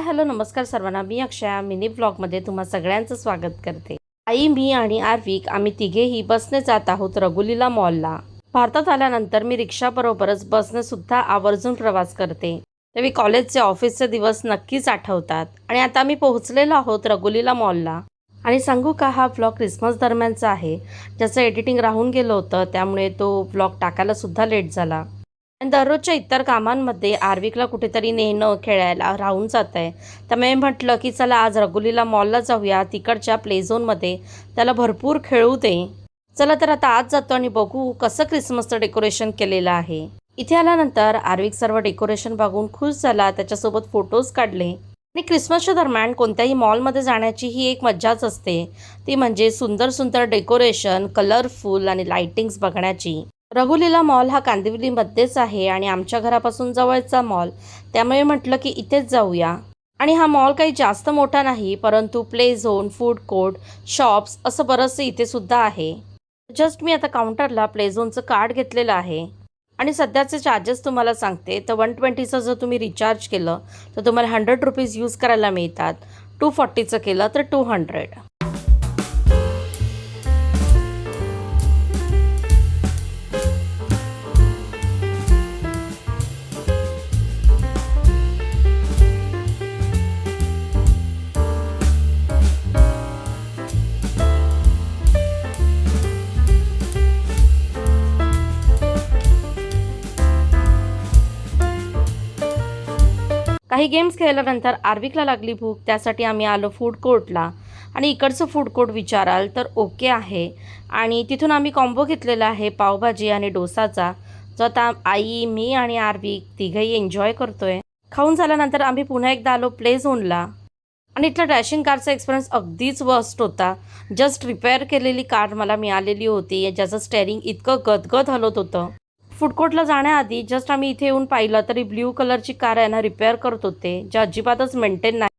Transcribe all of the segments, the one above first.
Hello नमस्कार सर्वांना। मी अक्षया mini व्लॉगमध्ये तुम्हा सगळ्यांचं स्वागत करते। आई, मी आणि आर्विक आम्ही तिघेही बसने जात आहोत रघुलीला मॉलला। भारतात आल्यानंतर मी रिक्षाबरोबरच बसने सुद्धा आवर्जून प्रवास करते, तेव्हा कॉलेजचे ऑफिसचे दिवस नक्कीच आठवतात। आणि आता आम्ही पोहोचलेलो आहोत रघुलीला मॉलला। आणि सांगू का, हा व्लॉग क्रिसमस दरम्यानचा आहे, ज्याचं एडिटिंग राहून गेलं होतं, त्यामुळे तो व्लॉग टाकायला सुद्धा लेट झाला। आणि दररोजच्या इतर कामांमध्ये आर्विकला कुठेतरी नेणं खेळायला राहून जात आहे, त्यामुळे म्हटलं की चला आज रघुलीला मॉलला जाऊया, तिकडच्या प्ले झोनमध्ये त्याला भरपूर खेळू दे। चला तर आता आज जातो आणि बघू कसं क्रिसमसचं डेकोरेशन केलेलं आहे। इथे आल्यानंतर आर्विक सर्व डेकोरेशन बघून खुश झाला, त्याच्यासोबत फोटोज काढले। आणि क्रिसमसच्या दरम्यान कोणत्याही मॉलमध्ये जाण्याची ही एक मज्जाच असते, ती म्हणजे सुंदर सुंदर डेकोरेशन, कलरफुल आणि लाइटिंग्स बघण्याची। रघुलीला मॉल हा कांदिवलीमध्येच आहे आणि आमच्या घरापासून जवळचा मॉल, त्यामुळे म्हटलं की इथेच जाऊया। आणि हा मॉल काही जास्त मोठा नाही, परंतु play zone, food court, shops असं बरंचसं इथे सुद्धा आहे। जस्ट मी आता काउंटरला प्ले झोनचं कार्ड घेतलेलं आहे आणि सध्याचे चार्जेस तुम्हाला सांगते। तर 120चं जर तुम्ही रिचार्ज केलं तर तुम्हाला 100 रुपीज यूज करायला मिळतात, 240चं केलं तर 200। काही गेम्स खेळल्यानंतर आर्विकला लागली भूक, त्यासाठी आम्ही आलो फूड कोर्टला। आणि इकडचं फूड कोर्ट विचाराल तर ओके आहे, आणि तिथून आम्ही कॉम्बो घेतलेला आहे पावभाजी आणि डोसाचा, जो आता आई, मी आणि आर्विक तिघंही एन्जॉय करतोय। खाऊन झाल्यानंतर आम्ही पुन्हा एकदा आलो प्ले झोनला। आणि इथला डॅशिंग कारचा एक्सपिरियन्स अगदीच वर्स्ट होता। जस्ट रिपेअर केलेली कार मला मिळालेली होती, ज्याचं स्टेअरिंग इतकं गदगद हलत होतं। फूड कोर्टला जाण्याआधी जस्ट आम्ही इथे येऊन पाहिलं तरी ब्ल्यू कलरची कार आहे ना रिपेअर करत होते, जे अजिबातच मेंटेन नाही।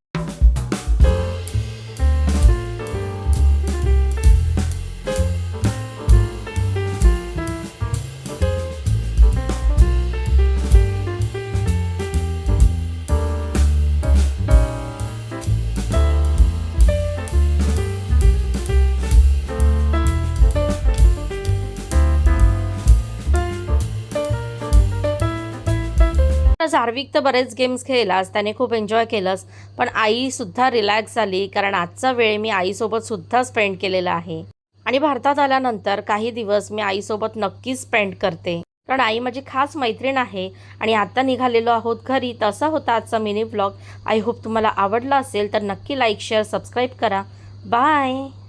आर्विक तर बरेच गेम्स खेळलास, त्याने खूप एन्जॉय केलंस, पण आईसुद्धा रिलॅक्स झाली, कारण आजचा वेळ मी आईसोबत सुद्धा स्पेंड केलेला आहे। आणि भारतात आल्यानंतर काही दिवस मी आईसोबत नक्कीच स्पेंड करते, कारण आई माझी खास मैत्रीण आहे। आणि आता निघालेलो आहोत घरी। तसा होता आजचा मिनी व्लॉग। आय होप तुम्हाला आवडला असेल तर नक्की लाईक, शेअर, सबस्क्राईब करा। बाय।